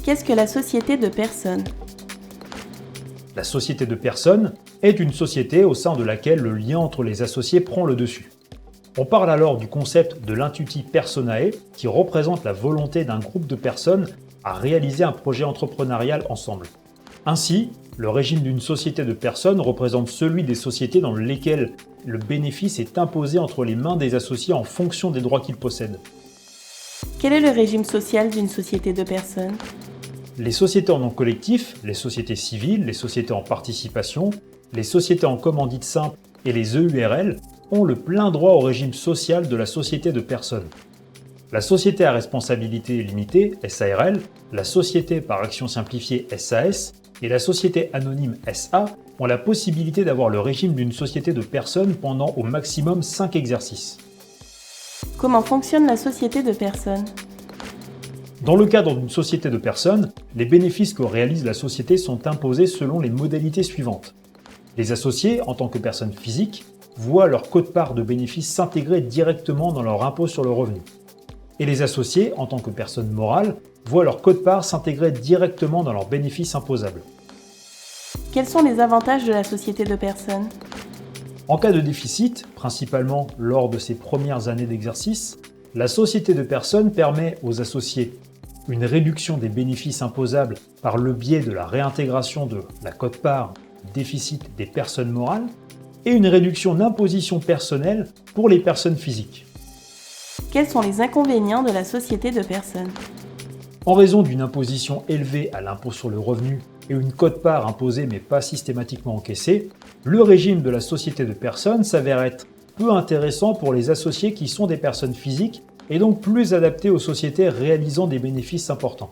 Qu'est-ce que la société de personnes? La société de personnes est une société au sein de laquelle le lien entre les associés prend le dessus. On parle alors du concept de l'intuitie personae qui représente la volonté d'un groupe de personnes à réaliser un projet entrepreneurial ensemble. Ainsi, le régime d'une société de personnes représente celui des sociétés dans lesquelles le bénéfice est imposé entre les mains des associés en fonction des droits qu'ils possèdent. Quel est le régime social d'une société de personnes? Les sociétés en nom collectif, les sociétés civiles, les sociétés en participation, les sociétés en commandite simple et les EURL ont le plein droit au régime social de la société de personnes. La société à responsabilité limitée, SARL, la société par action simplifiée, SAS, et la société anonyme, SA, ont la possibilité d'avoir le régime d'une société de personnes pendant au maximum 5 exercices. Comment fonctionne la société de personnes? Dans le cadre d'une société de personnes, les bénéfices que réalise la société sont imposés selon les modalités suivantes. Les associés, en tant que personnes physiques, voient leur quote-part de bénéfices s'intégrer directement dans leur impôt sur le revenu. Et les associés, en tant que personnes morales, voient leur quote-part s'intégrer directement dans leurs bénéfices imposables. Quels sont les avantages de la société de personnes? En cas de déficit, principalement lors de ses premières années d'exercice, la société de personnes permet aux associés une réduction des bénéfices imposables par le biais de la réintégration de la quote-part déficit des personnes morales et une réduction d'imposition personnelle pour les personnes physiques. Quels sont les inconvénients de la société de personnes? En raison d'une imposition élevée à l'impôt sur le revenu et une quote-part imposée mais pas systématiquement encaissée, le régime de la société de personnes s'avère être peu intéressant pour les associés qui sont des personnes physiques et donc plus adapté aux sociétés réalisant des bénéfices importants.